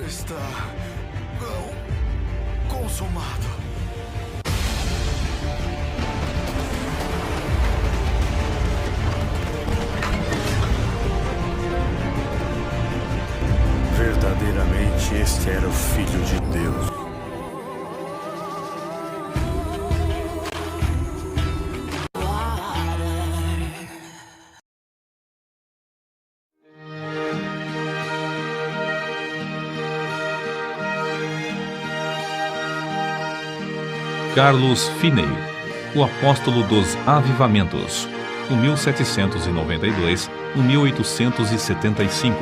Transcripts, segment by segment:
Está consumado. Verdadeiramente este era o Filho de Deus. Carlos Finney, o apóstolo dos avivamentos, 1792-1875.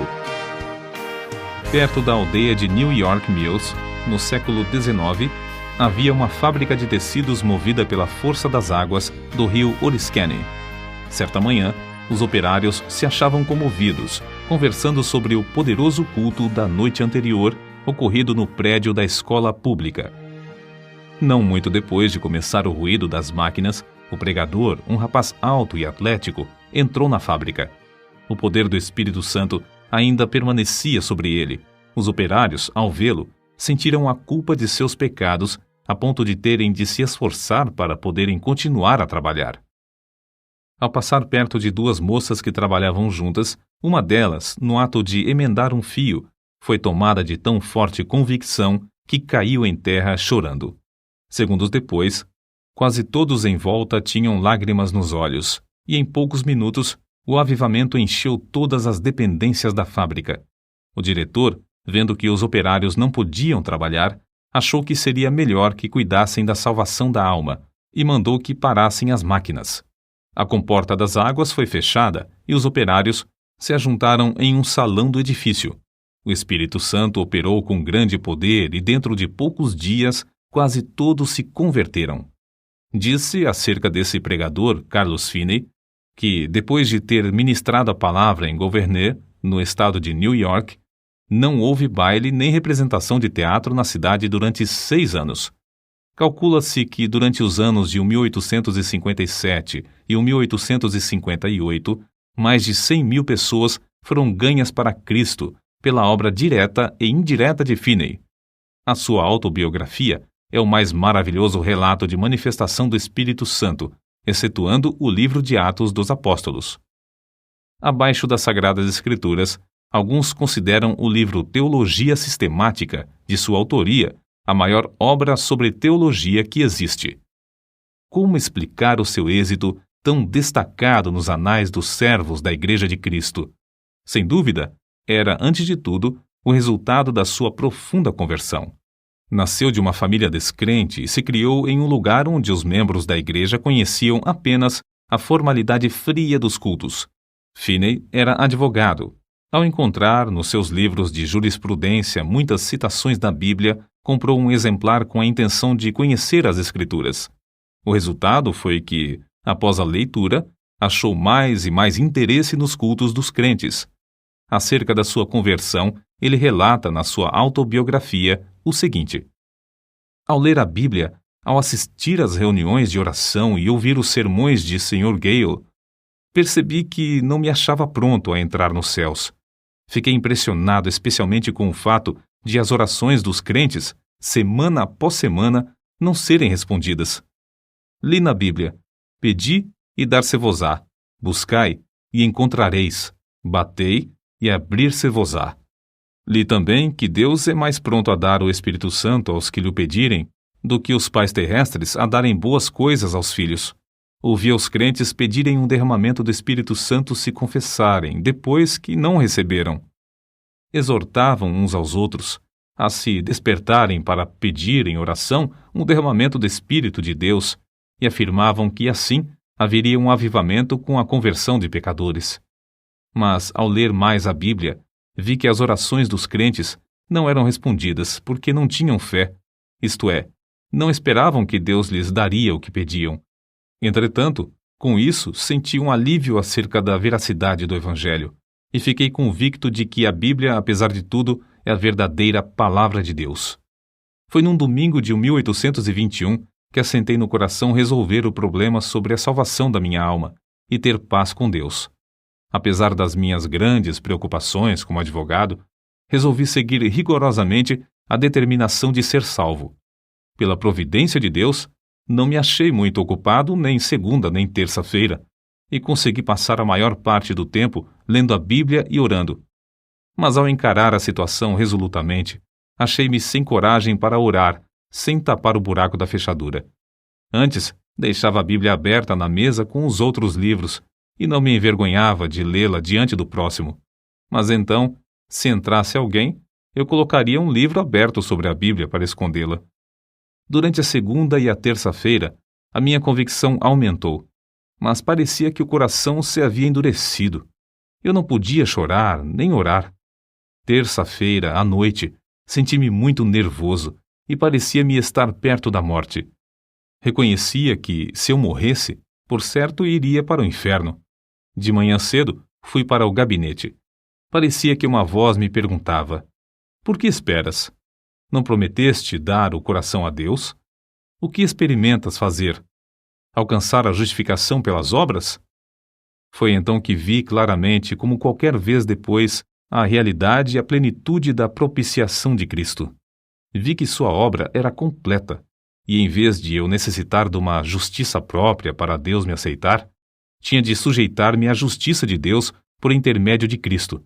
Perto da aldeia de New York Mills, no século XIX, havia uma fábrica de tecidos movida pela força das águas do rio Oriskany. Certa manhã, os operários se achavam comovidos, conversando sobre o poderoso culto da noite anterior, ocorrido no prédio da escola pública. Não muito depois de começar o ruído das máquinas, o pregador, um rapaz alto e atlético, entrou na fábrica. O poder do Espírito Santo ainda permanecia sobre ele. Os operários, ao vê-lo, sentiram a culpa de seus pecados a ponto de terem de se esforçar para poderem continuar a trabalhar. Ao passar perto de duas moças que trabalhavam juntas, uma delas, no ato de emendar um fio, foi tomada de tão forte convicção que caiu em terra chorando. Segundos depois, quase todos em volta tinham lágrimas nos olhos, e em poucos minutos o avivamento encheu todas as dependências da fábrica. O diretor, vendo que os operários não podiam trabalhar, achou que seria melhor que cuidassem da salvação da alma e mandou que parassem as máquinas. A comporta das águas foi fechada e os operários se ajuntaram em um salão do edifício. O Espírito Santo operou com grande poder e dentro de poucos dias quase todos se converteram. Disse acerca desse pregador, Carlos Finney, que, depois de ter ministrado a palavra em Gouverneur, no estado de New York, não houve baile nem representação de teatro na cidade durante 6 anos. Calcula-se que durante os anos de 1857 e 1858, mais de 100.000 pessoas foram ganhas para Cristo pela obra direta e indireta de Finney. A sua autobiografia é o mais maravilhoso relato de manifestação do Espírito Santo, excetuando o livro de Atos dos Apóstolos. Abaixo das Sagradas Escrituras, alguns consideram o livro Teologia Sistemática, de sua autoria, a maior obra sobre teologia que existe. Como explicar o seu êxito tão destacado nos anais dos servos da Igreja de Cristo? Sem dúvida, era, antes de tudo, o resultado da sua profunda conversão. Nasceu de uma família descrente e se criou em um lugar onde os membros da igreja conheciam apenas a formalidade fria dos cultos. Finney era advogado. Ao encontrar nos seus livros de jurisprudência muitas citações da Bíblia, comprou um exemplar com a intenção de conhecer as Escrituras. O resultado foi que, após a leitura, achou mais e mais interesse nos cultos dos crentes. Acerca da sua conversão, ele relata na sua autobiografia o seguinte: ao ler a Bíblia, ao assistir às reuniões de oração e ouvir os sermões de Sr. Gale, percebi que não me achava pronto a entrar nos céus. Fiquei impressionado especialmente com o fato de as orações dos crentes, semana após semana, não serem respondidas. Li na Bíblia: pedi e dar-se-vos-á, buscai e encontrareis, batei e abrir-se-vos-á. Li também que Deus é mais pronto a dar o Espírito Santo aos que lhe o pedirem do que os pais terrestres a darem boas coisas aos filhos. Ouvi os crentes pedirem um derramamento do Espírito Santo se confessarem, depois que não receberam. Exortavam uns aos outros a se despertarem para pedir em oração um derramamento do Espírito de Deus e afirmavam que assim haveria um avivamento com a conversão de pecadores. Mas, ao ler mais a Bíblia, vi que as orações dos crentes não eram respondidas porque não tinham fé, isto é, não esperavam que Deus lhes daria o que pediam. Entretanto, com isso, senti um alívio acerca da veracidade do Evangelho e fiquei convicto de que a Bíblia, apesar de tudo, é a verdadeira Palavra de Deus. Foi num domingo de 1821 que assentei no coração resolver o problema sobre a salvação da minha alma e ter paz com Deus. Apesar das minhas grandes preocupações como advogado, resolvi seguir rigorosamente a determinação de ser salvo. Pela providência de Deus, não me achei muito ocupado nem segunda nem terça-feira, e consegui passar a maior parte do tempo lendo a Bíblia e orando. Mas ao encarar a situação resolutamente, achei-me sem coragem para orar, sem tapar o buraco da fechadura. Antes, deixava a Bíblia aberta na mesa com os outros livros, e não me envergonhava de lê-la diante do próximo. Mas então, se entrasse alguém, eu colocaria um livro aberto sobre a Bíblia para escondê-la. Durante a segunda e a terça-feira, a minha convicção aumentou, mas parecia que o coração se havia endurecido. Eu não podia chorar nem orar. Terça-feira, à noite, senti-me muito nervoso e parecia-me estar perto da morte. Reconhecia que, se eu morresse, por certo iria para o inferno. De manhã cedo, fui para o gabinete. Parecia que uma voz me perguntava: por que esperas? Não prometeste dar o coração a Deus? O que experimentas fazer? Alcançar a justificação pelas obras? Foi então que vi claramente, como qualquer vez depois, a realidade e a plenitude da propiciação de Cristo. Vi que sua obra era completa, e em vez de eu necessitar de uma justiça própria para Deus me aceitar, tinha de sujeitar-me à justiça de Deus por intermédio de Cristo.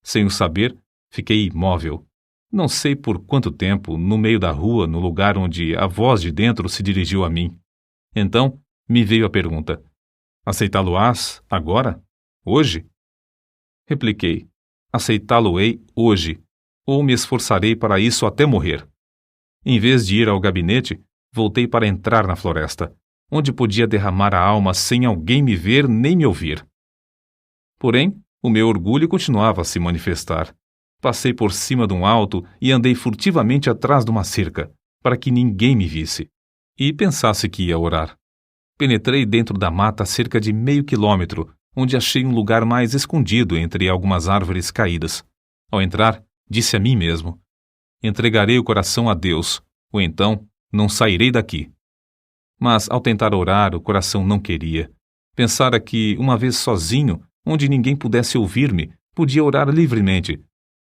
Sem o saber, fiquei imóvel. Não sei por quanto tempo, no meio da rua, no lugar onde a voz de dentro se dirigiu a mim. Então, me veio a pergunta: aceitá-lo-ás agora? Hoje? Repliquei: aceitá-lo-ei hoje, ou me esforçarei para isso até morrer. Em vez de ir ao gabinete, voltei para entrar na floresta, onde podia derramar a alma sem alguém me ver nem me ouvir. Porém, o meu orgulho continuava a se manifestar. Passei por cima de um alto e andei furtivamente atrás de uma cerca, para que ninguém me visse, e pensasse que ia orar. Penetrei dentro da mata cerca de meio quilômetro, onde achei um lugar mais escondido entre algumas árvores caídas. Ao entrar, disse a mim mesmo: entregarei o coração a Deus, ou então não sairei daqui. Mas, ao tentar orar, o coração não queria. Pensara que, uma vez sozinho, onde ninguém pudesse ouvir-me, podia orar livremente.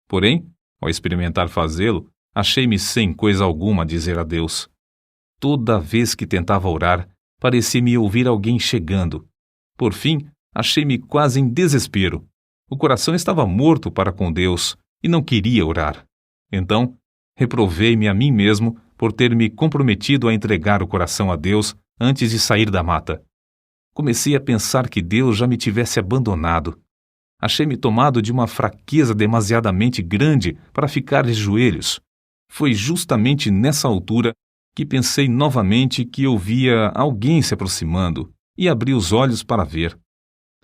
Porém, ao experimentar fazê-lo, achei-me sem coisa alguma a dizer a Deus. Toda vez que tentava orar, parecia-me ouvir alguém chegando. Por fim, achei-me quase em desespero. O coração estava morto para com Deus e não queria orar. Então, reprovei-me a mim mesmo por ter me comprometido a entregar o coração a Deus antes de sair da mata. Comecei a pensar que Deus já me tivesse abandonado. Achei-me tomado de uma fraqueza demasiadamente grande para ficar de joelhos. Foi justamente nessa altura que pensei novamente que eu via alguém se aproximando e abri os olhos para ver.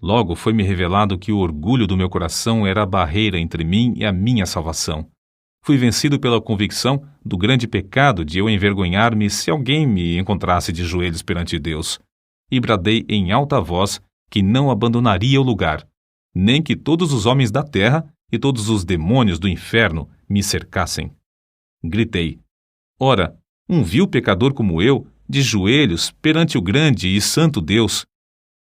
Logo foi-me revelado que o orgulho do meu coração era a barreira entre mim e a minha salvação. Fui vencido pela convicção do grande pecado de eu envergonhar-me se alguém me encontrasse de joelhos perante Deus, e bradei em alta voz que não abandonaria o lugar, nem que todos os homens da terra e todos os demônios do inferno me cercassem. Gritei: ora, um vil pecador como eu, de joelhos perante o grande e santo Deus,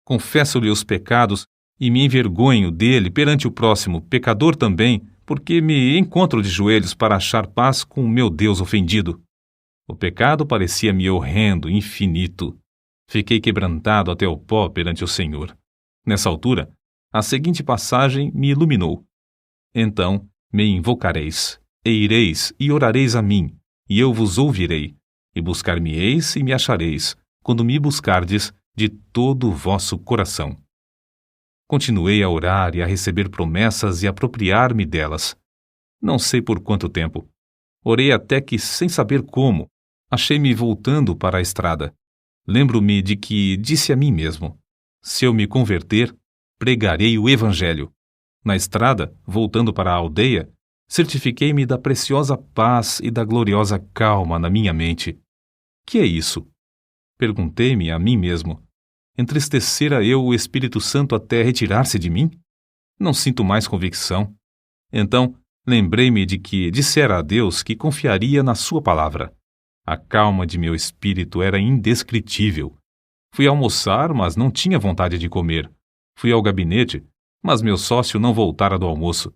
confesso-lhe os pecados e me envergonho dele perante o próximo, pecador também, porque me encontro de joelhos para achar paz com o meu Deus ofendido. O pecado parecia-me horrendo, infinito. Fiquei quebrantado até o pó perante o Senhor. Nessa altura, a seguinte passagem me iluminou: então me invocareis, e ireis e orareis a mim, e eu vos ouvirei, e buscar-me-eis e me achareis, quando me buscardes de todo o vosso coração. Continuei a orar e a receber promessas e a apropriar-me delas. Não sei por quanto tempo. Orei até que, sem saber como, achei-me voltando para a estrada. Lembro-me de que disse a mim mesmo: se eu me converter, pregarei o Evangelho. Na estrada, voltando para a aldeia, certifiquei-me da preciosa paz e da gloriosa calma na minha mente. Que é isso? Perguntei-me a mim mesmo. Entristecera eu o Espírito Santo até retirar-se de mim? Não sinto mais convicção. Então, lembrei-me de que dissera a Deus que confiaria na sua palavra. A calma de meu espírito era indescritível. Fui almoçar, mas não tinha vontade de comer. Fui ao gabinete, mas meu sócio não voltara do almoço.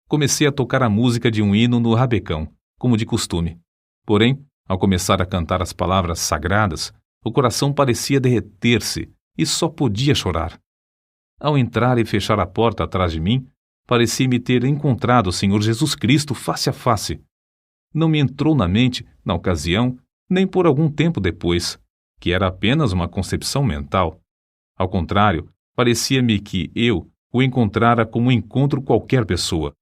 Comecei a tocar a música de um hino no rabecão, como de costume. Porém, ao começar a cantar as palavras sagradas, o coração parecia derreter-se e só podia chorar. Ao entrar e fechar a porta atrás de mim, parecia-me ter encontrado o Senhor Jesus Cristo face a face. Não me entrou na mente, na ocasião, nem por algum tempo depois, que era apenas uma concepção mental. Ao contrário, parecia-me que eu o encontrara como encontro qualquer pessoa.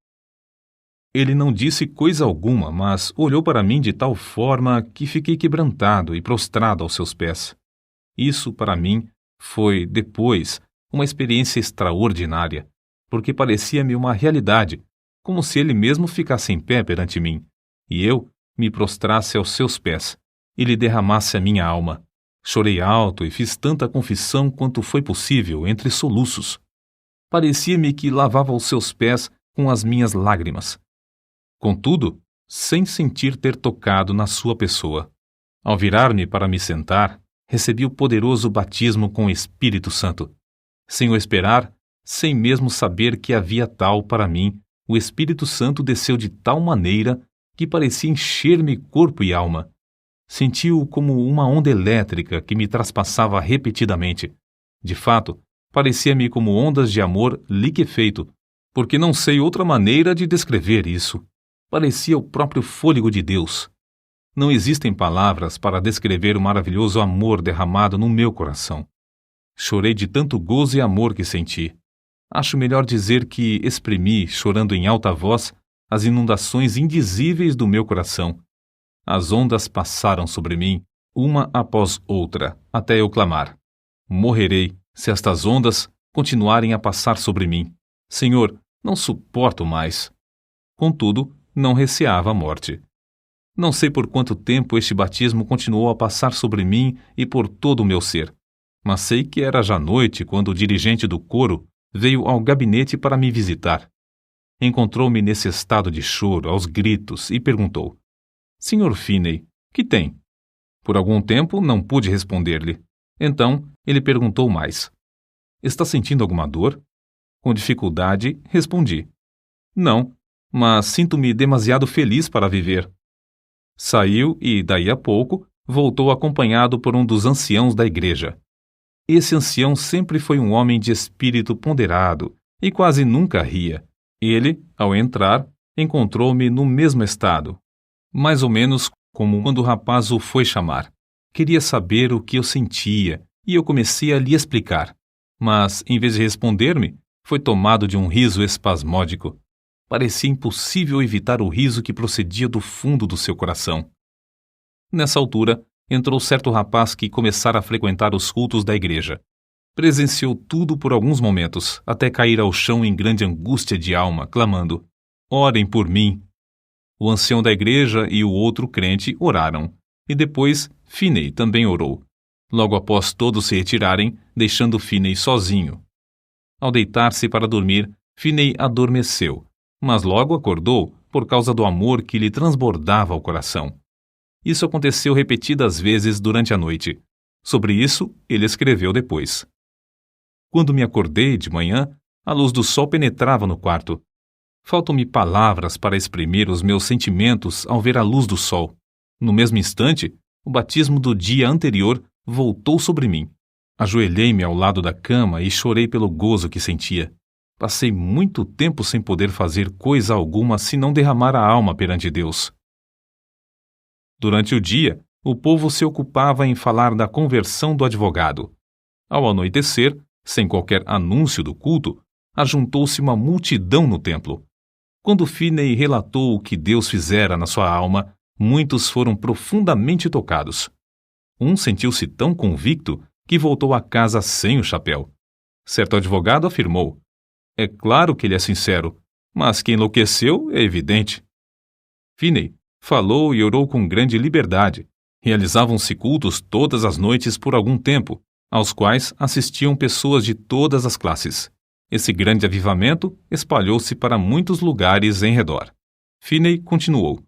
Ele não disse coisa alguma, mas olhou para mim de tal forma que fiquei quebrantado e prostrado aos seus pés. Isso, para mim, foi, depois, uma experiência extraordinária, porque parecia-me uma realidade, como se ele mesmo ficasse em pé perante mim, e eu me prostrasse aos seus pés, e lhe derramasse a minha alma. Chorei alto e fiz tanta confissão quanto foi possível entre soluços. Parecia-me que lavava os seus pés com as minhas lágrimas. Contudo, sem sentir ter tocado na sua pessoa. Ao virar-me para me sentar, recebi o poderoso batismo com o Espírito Santo. Sem o esperar, sem mesmo saber que havia tal para mim, o Espírito Santo desceu de tal maneira que parecia encher-me corpo e alma. Senti-o como uma onda elétrica que me traspassava repetidamente. De fato, parecia-me como ondas de amor liquefeito, porque não sei outra maneira de descrever isso. Parecia o próprio fôlego de Deus. Não existem palavras para descrever o maravilhoso amor derramado no meu coração. Chorei de tanto gozo e amor que senti. Acho melhor dizer que exprimi, chorando em alta voz, as inundações indizíveis do meu coração. As ondas passaram sobre mim, uma após outra, até eu clamar: morrerei se estas ondas continuarem a passar sobre mim. Senhor, não suporto mais. Contudo, não receava a morte. Não sei por quanto tempo este batismo continuou a passar sobre mim e por todo o meu ser, mas sei que era já noite quando o dirigente do coro veio ao gabinete para me visitar. Encontrou-me nesse estado de choro, aos gritos, e perguntou: Sr. Finney, que tem? Por algum tempo não pude responder-lhe. Então ele perguntou mais: Está sentindo alguma dor? Com dificuldade, respondi: Não, mas sinto-me demasiado feliz para viver. Saiu e, daí a pouco, voltou acompanhado por um dos anciãos da igreja. Esse ancião sempre foi um homem de espírito ponderado e quase nunca ria. Ele, ao entrar, encontrou-me no mesmo estado, mais ou menos como quando o rapaz o foi chamar. Queria saber o que eu sentia e eu comecei a lhe explicar, mas, em vez de responder-me, foi tomado de um riso espasmódico. Parecia impossível evitar o riso que procedia do fundo do seu coração. Nessa altura, entrou certo rapaz que começara a frequentar os cultos da igreja. Presenciou tudo por alguns momentos, até cair ao chão em grande angústia de alma, clamando: Orem por mim! O ancião da igreja e o outro crente oraram, e depois Finney também orou. Logo após todos se retirarem, deixando Finney sozinho. Ao deitar-se para dormir, Finney adormeceu, mas logo acordou por causa do amor que lhe transbordava o coração. Isso aconteceu repetidas vezes durante a noite. Sobre isso, ele escreveu depois: Quando me acordei de manhã, a luz do sol penetrava no quarto. Faltam-me palavras para exprimir os meus sentimentos ao ver a luz do sol. No mesmo instante, o batismo do dia anterior voltou sobre mim. Ajoelhei-me ao lado da cama e chorei pelo gozo que sentia. Passei muito tempo sem poder fazer coisa alguma senão derramar a alma perante Deus. Durante o dia, o povo se ocupava em falar da conversão do advogado. Ao anoitecer, sem qualquer anúncio do culto, ajuntou-se uma multidão no templo. Quando Finney relatou o que Deus fizera na sua alma, muitos foram profundamente tocados. Um sentiu-se tão convicto que voltou a casa sem o chapéu. Certo advogado afirmou: É claro que ele é sincero, mas que enlouqueceu é evidente. Finney falou e orou com grande liberdade. Realizavam-se cultos todas as noites por algum tempo, aos quais assistiam pessoas de todas as classes. Esse grande avivamento espalhou-se para muitos lugares em redor. Finney continuou: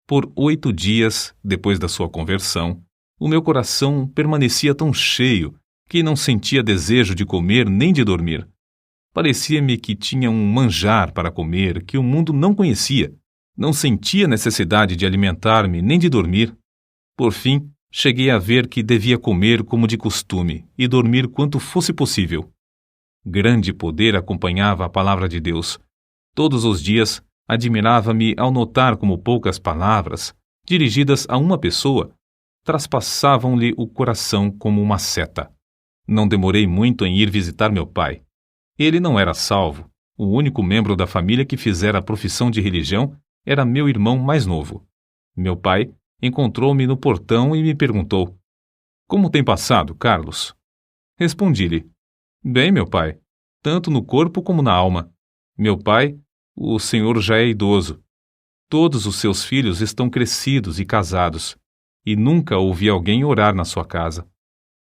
Por 8 dias, depois da sua conversão, o meu coração permanecia tão cheio que não sentia desejo de comer nem de dormir. Parecia-me que tinha um manjar para comer que o mundo não conhecia. Não sentia necessidade de alimentar-me nem de dormir. Por fim, cheguei a ver que devia comer como de costume e dormir quanto fosse possível. Grande poder acompanhava a palavra de Deus. Todos os dias, admirava-me ao notar como poucas palavras, dirigidas a uma pessoa, traspassavam-lhe o coração como uma seta. Não demorei muito em ir visitar meu pai. Ele não era salvo. O único membro da família que fizera a profissão de religião era meu irmão mais novo. Meu pai encontrou-me no portão e me perguntou: "Como tem passado, Carlos?" Respondi-lhe: "Bem, meu pai, tanto no corpo como na alma. Meu pai, o senhor já é idoso. Todos os seus filhos estão crescidos e casados, e nunca ouvi alguém orar na sua casa."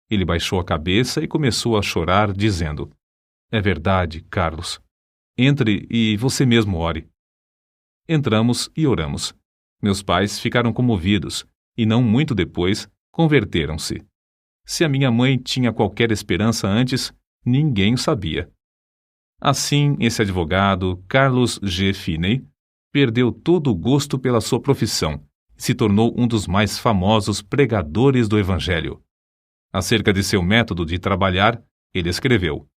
Ele baixou a cabeça e começou a chorar, dizendo: "É verdade, Carlos. Entre e você mesmo ore." Entramos e oramos. Meus pais ficaram comovidos e, não muito depois, converteram-se. Se a minha mãe tinha qualquer esperança antes, ninguém o sabia. Assim, esse advogado, Carlos G. Finney, perdeu todo o gosto pela sua profissão e se tornou um dos mais famosos pregadores do Evangelho. Acerca de seu método de trabalhar, ele escreveu: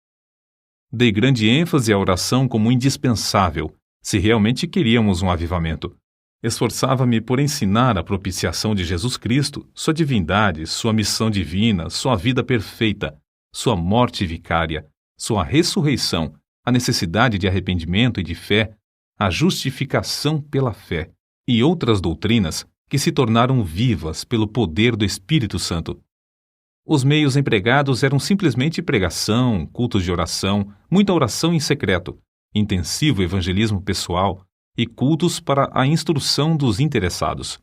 "Dei grande ênfase à oração como indispensável, se realmente queríamos um avivamento. Esforçava-me por ensinar a propiciação de Jesus Cristo, sua divindade, sua missão divina, sua vida perfeita, sua morte vicária, sua ressurreição, a necessidade de arrependimento e de fé, a justificação pela fé e outras doutrinas que se tornaram vivas pelo poder do Espírito Santo. Os meios empregados eram simplesmente pregação, cultos de oração, muita oração em secreto, intensivo evangelismo pessoal e cultos para a instrução dos interessados.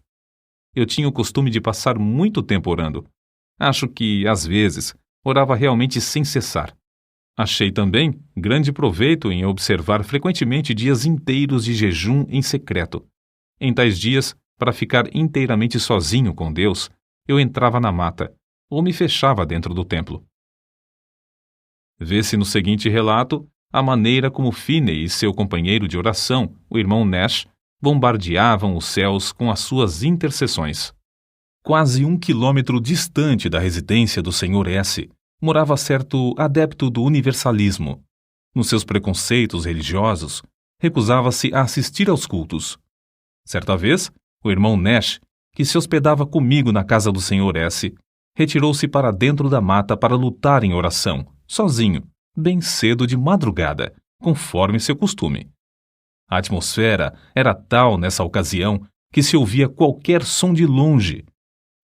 Eu tinha o costume de passar muito tempo orando. Acho que, às vezes, orava realmente sem cessar. Achei também grande proveito em observar frequentemente dias inteiros de jejum em secreto. Em tais dias, para ficar inteiramente sozinho com Deus, eu entrava na mata ou me fechava dentro do templo. Vê-se no seguinte relato a maneira como Finney e seu companheiro de oração, o irmão Nash, bombardeavam os céus com as suas intercessões. Quase 1 quilômetro distante da residência do Sr. S., morava certo adepto do universalismo. Nos seus preconceitos religiosos, recusava-se a assistir aos cultos. Certa vez, o irmão Nash, que se hospedava comigo na casa do Sr. S., retirou-se para dentro da mata para lutar em oração, sozinho, bem cedo de madrugada, conforme seu costume. A atmosfera era tal nessa ocasião que se ouvia qualquer som de longe.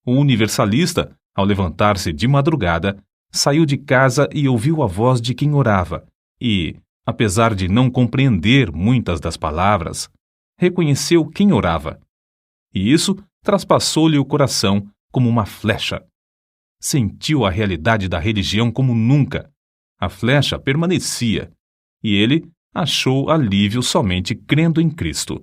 O universalista, ao levantar-se de madrugada, saiu de casa e ouviu a voz de quem orava e, apesar de não compreender muitas das palavras, reconheceu quem orava. E isso traspassou-lhe o coração como uma flecha. Sentiu a realidade da religião como nunca. A flecha permanecia, e ele achou alívio somente crendo em Cristo.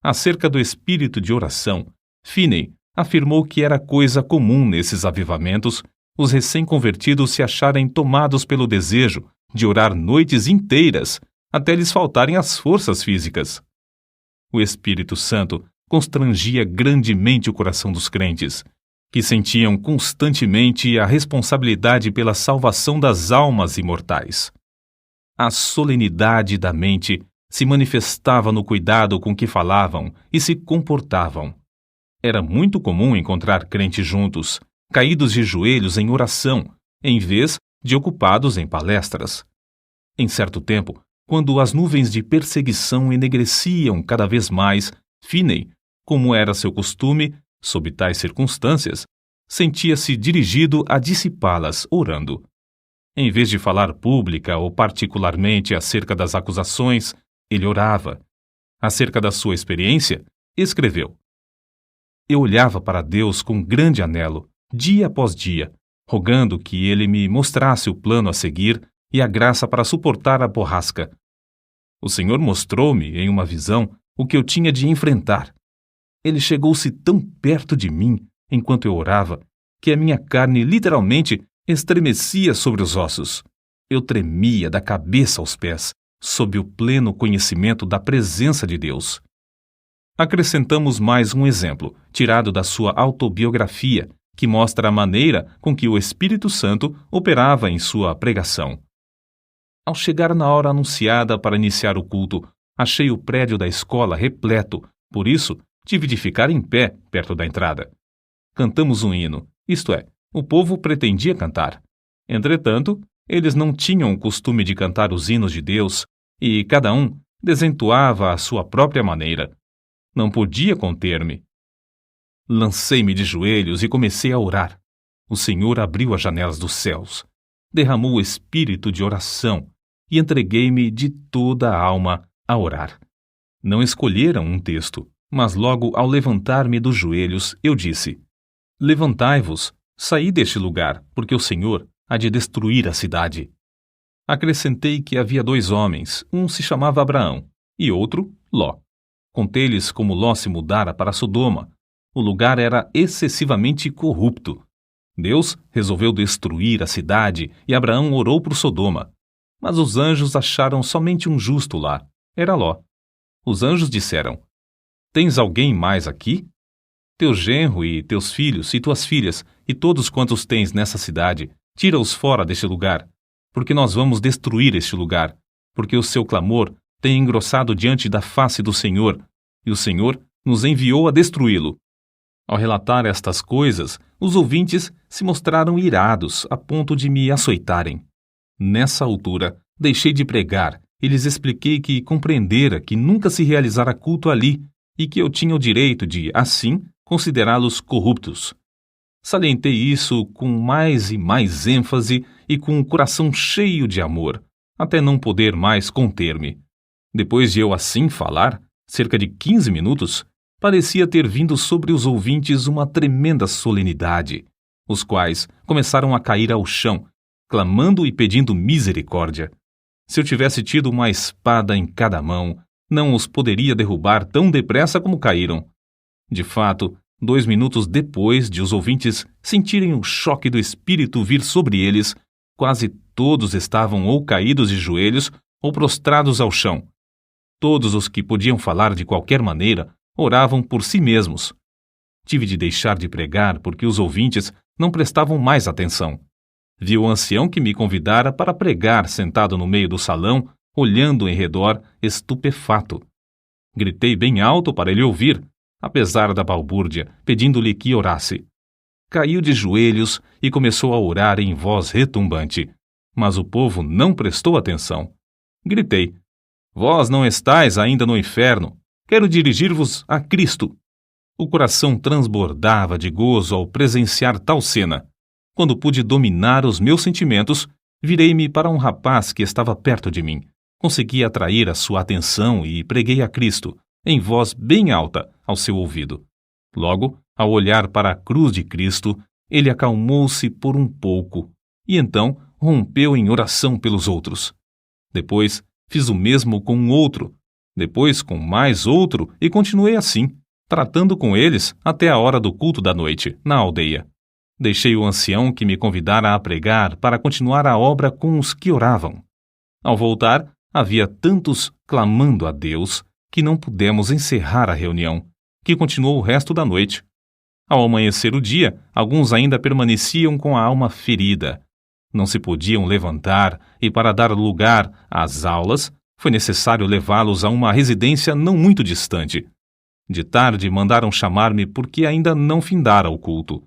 Acerca do espírito de oração, Finney afirmou que era coisa comum nesses avivamentos os recém-convertidos se acharem tomados pelo desejo de orar noites inteiras até lhes faltarem as forças físicas. O Espírito Santo constrangia grandemente o coração dos crentes, que sentiam constantemente a responsabilidade pela salvação das almas imortais. A solenidade da mente se manifestava no cuidado com que falavam e se comportavam. Era muito comum encontrar crentes juntos, caídos de joelhos em oração, em vez de ocupados em palestras. Em certo tempo, quando as nuvens de perseguição enegreciam cada vez mais, Finney, como era seu costume, sob tais circunstâncias, sentia-se dirigido a dissipá-las orando. Em vez de falar pública ou particularmente acerca das acusações, ele orava. Acerca da sua experiência, escreveu: "Eu olhava para Deus com grande anelo, dia após dia, rogando que Ele me mostrasse o plano a seguir e a graça para suportar a borrasca. O Senhor mostrou-me, em uma visão, o que eu tinha de enfrentar. Ele chegou-se tão perto de mim, enquanto eu orava, que a minha carne literalmente estremecia sobre os ossos. Eu tremia da cabeça aos pés, sob o pleno conhecimento da presença de Deus. Acrescentamos mais um exemplo, tirado da sua autobiografia, que mostra a maneira com que o Espírito Santo operava em sua pregação. Ao chegar na hora anunciada para iniciar o culto, achei o prédio da escola repleto, por isso tive de ficar em pé perto da entrada. Cantamos um hino, isto é, o povo pretendia cantar. Entretanto, eles não tinham o costume de cantar os hinos de Deus e cada um desentoava à sua própria maneira. Não podia conter-me. Lancei-me de joelhos e comecei a orar. O Senhor abriu as janelas dos céus, derramou o espírito de oração e entreguei-me de toda a alma a orar. Não escolheram um texto, mas logo ao levantar-me dos joelhos, eu disse: Levantai-vos, saí deste lugar, porque o Senhor há de destruir a cidade. Acrescentei que havia 2 homens, um se chamava Abraão e outro Ló. Contei-lhes como Ló se mudara para Sodoma. O lugar era excessivamente corrupto. Deus resolveu destruir a cidade e Abraão orou por Sodoma. Mas os anjos acharam somente um justo lá. Era Ló. Os anjos disseram: Tens alguém mais aqui? Teu genro e teus filhos e tuas filhas e todos quantos tens nessa cidade, tira-os fora deste lugar, porque nós vamos destruir este lugar, porque o seu clamor tem engrossado diante da face do Senhor, e o Senhor nos enviou a destruí-lo. Ao relatar estas coisas, os ouvintes se mostraram irados a ponto de me açoitarem. Nessa altura, deixei de pregar e lhes expliquei que compreendera que nunca se realizara culto ali e que eu tinha o direito de, assim, considerá-los corruptos. Salientei isso com mais e mais ênfase e com o coração cheio de amor, até não poder mais conter-me. Depois de eu assim falar, cerca de 15 minutos, parecia ter vindo sobre os ouvintes uma tremenda solenidade, os quais começaram a cair ao chão, clamando e pedindo misericórdia. Se eu tivesse tido uma espada em cada mão, não os poderia derrubar tão depressa como caíram. De fato, 2 minutos depois de os ouvintes sentirem o choque do Espírito vir sobre eles, quase todos estavam ou caídos de joelhos ou prostrados ao chão. Todos os que podiam falar de qualquer maneira oravam por si mesmos. Tive de deixar de pregar porque os ouvintes não prestavam mais atenção. Vi o ancião que me convidara para pregar sentado no meio do salão, olhando em redor, estupefato. Gritei bem alto para ele ouvir, apesar da balbúrdia, pedindo-lhe que orasse. Caiu de joelhos e começou a orar em voz retumbante, mas o povo não prestou atenção. Gritei: Vós não estáis ainda no inferno. Quero dirigir-vos a Cristo. O coração transbordava de gozo ao presenciar tal cena. Quando pude dominar os meus sentimentos, virei-me para um rapaz que estava perto de mim. Consegui atrair a sua atenção e preguei a Cristo, em voz bem alta, ao seu ouvido. Logo, ao olhar para a cruz de Cristo, ele acalmou-se por um pouco e então rompeu em oração pelos outros. Depois, fiz o mesmo com um outro, depois com mais outro e continuei assim, tratando com eles até a hora do culto da noite, na aldeia. Deixei o ancião que me convidara a pregar para continuar a obra com os que oravam. Ao voltar, havia tantos clamando a Deus que não pudemos encerrar a reunião, que continuou o resto da noite. Ao amanhecer o dia, alguns ainda permaneciam com a alma ferida. Não se podiam levantar e, para dar lugar às aulas, foi necessário levá-los a uma residência não muito distante. De tarde mandaram chamar-me porque ainda não findara o culto.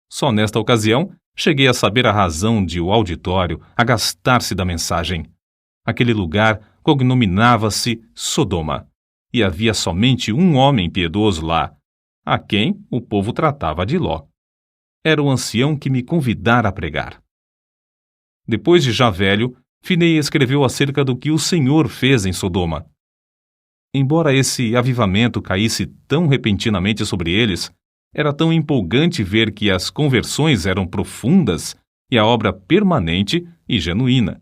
Só nesta ocasião cheguei a saber a razão de o auditório agastar-se da mensagem. Aquele lugar cognominava-se Sodoma, e havia somente um homem piedoso lá, a quem o povo tratava de Ló. Era o ancião que me convidara a pregar. Depois de já velho, Finney escreveu acerca do que o Senhor fez em Sodoma. Embora esse avivamento caísse tão repentinamente sobre eles, era tão empolgante ver que as conversões eram profundas e a obra permanente e genuína.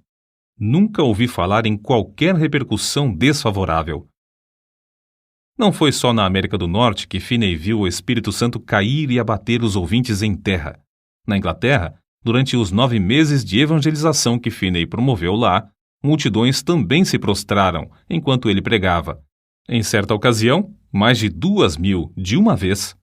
Nunca ouvi falar em qualquer repercussão desfavorável. Não foi só na América do Norte que Finney viu o Espírito Santo cair e abater os ouvintes em terra. Na Inglaterra, Durante os 9 meses de evangelização que Finney promoveu lá, multidões também se prostraram enquanto ele pregava. Em certa ocasião, mais de 2.000 de uma vez.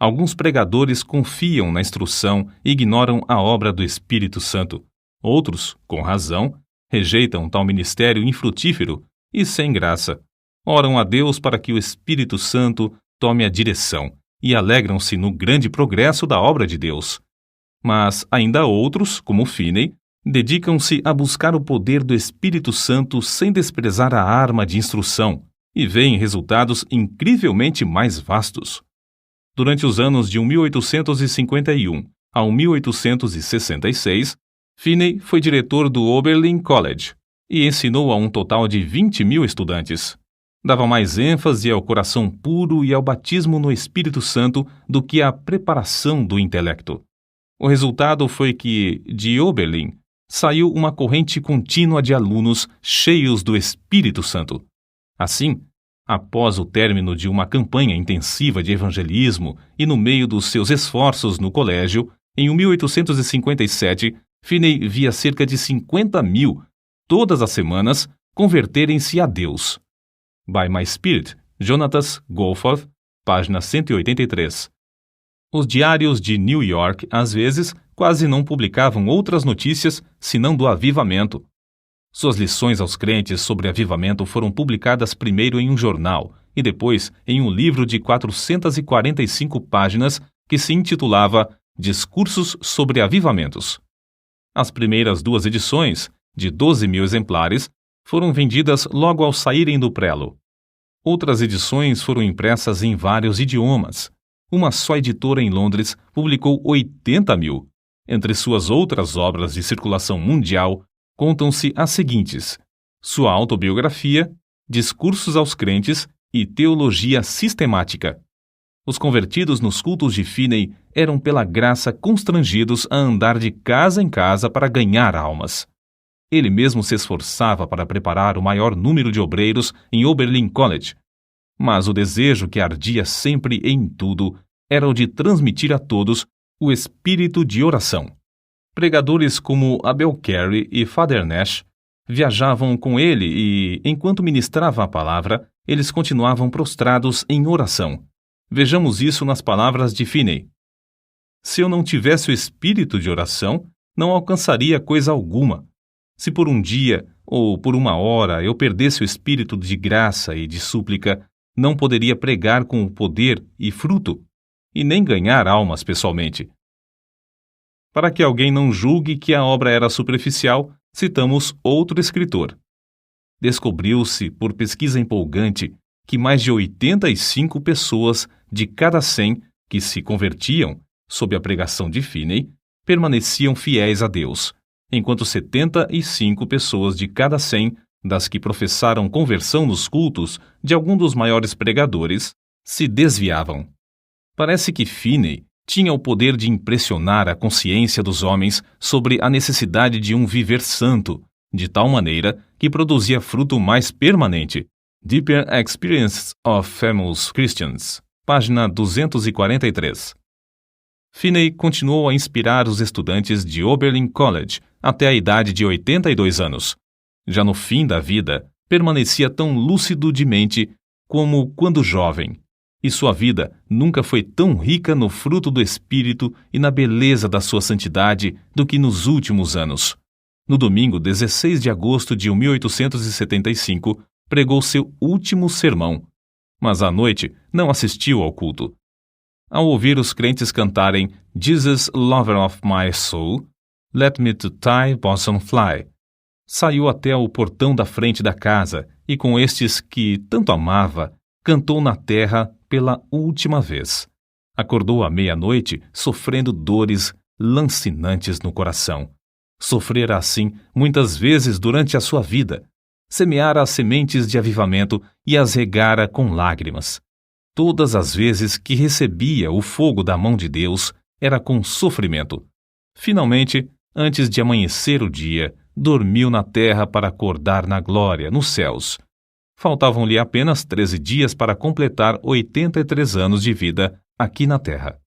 Alguns pregadores confiam na instrução e ignoram a obra do Espírito Santo. Outros, com razão, rejeitam tal ministério infrutífero e sem graça. Oram a Deus para que o Espírito Santo tome a direção e alegram-se no grande progresso da obra de Deus. Mas ainda outros, como Finney, dedicam-se a buscar o poder do Espírito Santo sem desprezar a arma de instrução e veem resultados incrivelmente mais vastos. Durante os anos de 1851 a 1866, Finney foi diretor do Oberlin College e ensinou a um total de 20.000 estudantes. Dava mais ênfase ao coração puro e ao batismo no Espírito Santo do que à preparação do intelecto. O resultado foi que, de Oberlin, saiu uma corrente contínua de alunos cheios do Espírito Santo. Assim, após o término de uma campanha intensiva de evangelismo e no meio dos seus esforços no colégio, em 1857, Finney via cerca de 50.000, todas as semanas, converterem-se a Deus. By My Spirit, Jonathan Goforth, página 183. Os diários de New York, às vezes, quase não publicavam outras notícias senão do avivamento. Suas lições aos crentes sobre avivamento foram publicadas primeiro em um jornal e depois em um livro de 445 páginas que se intitulava Discursos sobre Avivamentos. As primeiras 2 edições, de 12.000 exemplares, foram vendidas logo ao saírem do prelo. Outras edições foram impressas em vários idiomas. Uma só editora em Londres publicou 80.000. Entre suas outras obras de circulação mundial, contam-se as seguintes: sua autobiografia, Discursos aos Crentes e Teologia Sistemática. Os convertidos nos cultos de Finney eram pela graça constrangidos a andar de casa em casa para ganhar almas. Ele mesmo se esforçava para preparar o maior número de obreiros em Oberlin College, mas o desejo que ardia sempre em tudo era o de transmitir a todos o espírito de oração. Pregadores como Abel Carey e Father Nash viajavam com ele e, enquanto ministrava a palavra, eles continuavam prostrados em oração. Vejamos isso nas palavras de Finney. Se eu não tivesse o espírito de oração, não alcançaria coisa alguma. Se por um dia ou por uma hora eu perdesse o espírito de graça e de súplica, não poderia pregar com o poder e fruto, e nem ganhar almas pessoalmente. Para que alguém não julgue que a obra era superficial, citamos outro escritor. Descobriu-se, por pesquisa empolgante, que mais de 85 pessoas de cada 100 que se convertiam sob a pregação de Finney permaneciam fiéis a Deus, enquanto 75 pessoas de cada 100 das que professaram conversão nos cultos de algum dos maiores pregadores se desviavam. Parece que Finney tinha o poder de impressionar a consciência dos homens sobre a necessidade de um viver santo, de tal maneira que produzia fruto mais permanente. Deeper Experiences of Famous Christians, página 243. Finney continuou a inspirar os estudantes de Oberlin College até a idade de 82 anos. Já no fim da vida, permanecia tão lúcido de mente como quando jovem, e sua vida nunca foi tão rica no fruto do Espírito e na beleza da sua santidade do que nos últimos anos. No domingo 16 de agosto de 1875, pregou seu último sermão, mas à noite não assistiu ao culto. Ao ouvir os crentes cantarem Jesus, Lover of My Soul, Let Me to Thy Bosom Fly, saiu até o portão da frente da casa e com estes que tanto amava, cantou na terra pela última vez. Acordou à meia-noite sofrendo dores lancinantes no coração. Sofrera assim muitas vezes durante a sua vida. Semeara as sementes de avivamento e as regara com lágrimas. Todas as vezes que recebia o fogo da mão de Deus, era com sofrimento. Finalmente, antes de amanhecer o dia, dormiu na terra para acordar na glória, nos céus. Faltavam-lhe apenas 13 dias para completar 83 anos de vida aqui na terra.